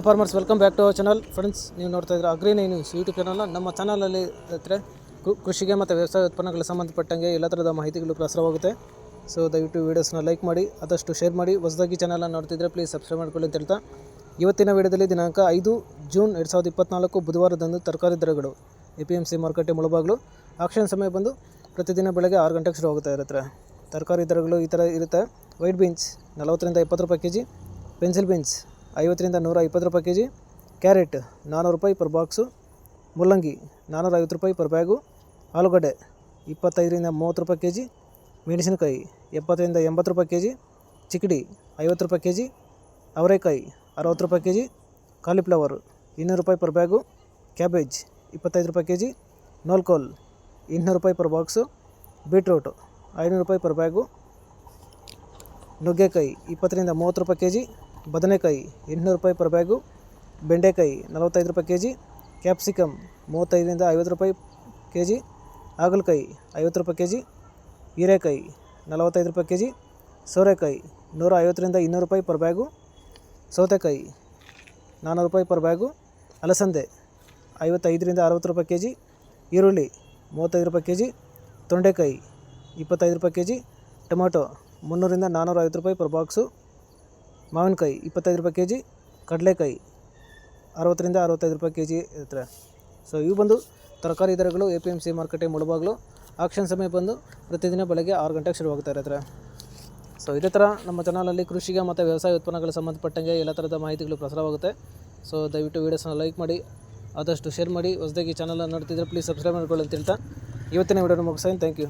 Farmers welcome back to our channel. Friends, ನೀವು ನೋಡ್ತಾ ಇದ್ರೆ ಅಗ್ರಿ ನ್ಯೂಸ್ ಯೂಟ್ಯೂಬ್ ಚಾನಲ್. ನಮ್ಮ ಚಾನಲಲ್ಲಿ ಕೃಷಿಗೆ ಮತ್ತು ವ್ಯವಸಾಯ ಉತ್ಪನ್ನಗಳಿಗೆ ಸಂಬಂಧಪಟ್ಟಂಗೆ ಎಲ್ಲ ಥರದ ಮಾಹಿತಿಗಳು ಪ್ರಸಾರವಾಗುತ್ತೆ. ಸೊ ದಯವಿಟ್ಟು ವೀಡಿಯೋಸ್ನ ಲೈಕ್ ಮಾಡಿ, ಆದಷ್ಟು ಶೇರ್ ಮಾಡಿ. ಹೊಸದಾಗಿ ಚಾನಲನ್ನು ನೋಡ್ತಿದ್ರೆ ಪ್ಲೀಸ್ ಸಬ್ಸ್ಕ್ರೈಬ್ ಮಾಡ್ಕೊಳ್ಳಿ ಅಂತ ಹೇಳ್ತಾ, ಇವತ್ತಿನ ವಿಡಿಯೋದಲ್ಲಿ ದಿನಾಂಕ 5 ಜೂನ್ 2024 ಬುಧವಾರದಂದು ತರಕಾರಿ ದರಗಳು APMC ಮಾರುಕಟ್ಟೆ ಮುಳಬಾಗಿಲು. ಆಕ್ಷನ್ ಸಮಯ ಬಂದು ಪ್ರತಿದಿನ ಬೆಳಗ್ಗೆ 6 ಗಂಟೆಗೆ ಶುರು ಆಗುತ್ತೆ. ಇರುತ್ತೆ ತರಕಾರಿ ದರಗಳು ಈ ಥರ ಇರುತ್ತೆ. ವೈಟ್ ಬೀನ್ಸ್ 40ರಿಂದ 20 ರೂಪಾಯಿ kg, ಪೆನ್ಸಿಲ್ ಬೀನ್ಸ್ 50ರಿಂದ 120 ರೂಪಾಯಿ kg, ಕ್ಯಾರೆಟ್ 400 ರೂಪಾಯಿ ಪರ್ ಬಾಕ್ಸು, ಮುಲ್ಲಂಗಿ 450 ರೂಪಾಯಿ ಪರ್ ಬ್ಯಾಗು, ಆಲೂಗಡ್ಡೆ 25ರಿಂದ 30 ರೂಪಾಯಿ kg, ಮೆಣಸಿನಕಾಯಿ 70ರಿಂದ 80 ರೂಪಾಯಿ kg, ಚಿಕ್ಕಡಿ 50 ರೂಪಾಯಿ kg, ಅವರೆಕಾಯಿ 60 ರೂಪಾಯಿ kg, ಕಾಲಿಫ್ಲವರ್ 200 ರೂಪಾಯಿ ಪರ್ ಬ್ಯಾಗು, ಕ್ಯಾಬೇಜ್ 25 ರೂಪಾಯಿ kg, ನೋಲ್ಕೋಲ್ 200 ರೂಪಾಯಿ ಪರ್ ಬಾಕ್ಸು, ಬೀಟ್ರೂಟ್ 500 ರೂಪಾಯಿ ಪರ್ ಬ್ಯಾಗು, ನುಗ್ಗೆಕಾಯಿ 20ರಿಂದ 30 ರೂಪಾಯಿ kg, ಬದನೆಕಾಯಿ 800 ರೂಪಾಯಿ ಪರ್ ಬ್ಯಾಗು, ಬೆಂಡೆಕಾಯಿ 45 ರೂಪಾಯಿ kg, ಕ್ಯಾಪ್ಸಿಕಮ್ 35ರಿಂದ 50 ರೂಪಾಯಿ kg, ಹಾಗಲಕಾಯಿ 50 ರೂಪಾಯಿ kg, ಹೀರೆಕಾಯಿ 45 ರೂಪಾಯಿ kg, ಸೋರೆಕಾಯಿ 150ರಿಂದ 200 ರೂಪಾಯಿ ಪರ್ ಬ್ಯಾಗು, ಸೌತೆಕಾಯಿ 400 ರೂಪಾಯಿ ಪರ್ ಬ್ಯಾಗು, ಅಲಸಂದೆ 55ರಿಂದ 60 ರೂಪಾಯಿ kg, ಈರುಳ್ಳಿ 35 ರೂಪಾಯಿ kg, ತೊಂಡೆಕಾಯಿ 25 ರೂಪಾಯಿ kg, ಟೊಮೊಟೊ 300ರಿಂದ 450 ರೂಪಾಯಿ ಪರ್ ಬಾಕ್ಸು, ಮಾವಿನಕಾಯಿ 25 ರೂಪಾಯಿ kg, ಕಡಲೆಕಾಯಿ 60ರಿಂದ 65 ರೂಪಾಯಿ kg ಇರುತ್ತೆ. ಸೊ ಇವು ಬಂದು ತರಕಾರಿ ದರಗಳು APMC ಮಾರುಕಟ್ಟೆ ಮುಳಬಾಗಿಲು. ಆಕ್ಷನ್ ಸಮಯ ಬಂದು ಪ್ರತಿದಿನ ಬೆಳಗ್ಗೆ 6 ಗಂಟೆಗೆ ಶುರುವಾಗ್ತಾ ಇರುತ್ತೆ. ಸೊ ಇದೇ ಥರ ನಮ್ಮ ಚಾನಲಲ್ಲಿ ಕೃಷಿಗೆ ಮತ್ತು ವ್ಯವಸಾಯ ಉತ್ಪನ್ನಗಳಿಗೆ ಸಂಬಂಧಪಟ್ಟಂಗೆ ಎಲ್ಲ ಥರದ ಮಾಹಿತಿಗಳು ಪ್ರಸಾರವಾಗುತ್ತೆ. ಸೊ ದಯವಿಟ್ಟು ವೀಡಿಯೋಸ್ನ ಲೈಕ್ ಮಾಡಿ, ಆದಷ್ಟು ಶೇರ್ ಮಾಡಿ. ಹೊಸದಾಗಿ ಚಾನಲನ್ನು ನೋಡ್ತಿದ್ರೆ ಪ್ಲೀಸ್ ಸಬ್ಸ್ಕ್ರೈಬ್ ಮಾಡ್ಕೊಳ್ಳಿ ಅಂತ ಹೇಳ್ತಾ ಇವತ್ತಿನ ವೀಡಿಯೋನ ಮುಗಿಸ್ತೀನಿ. Thank you.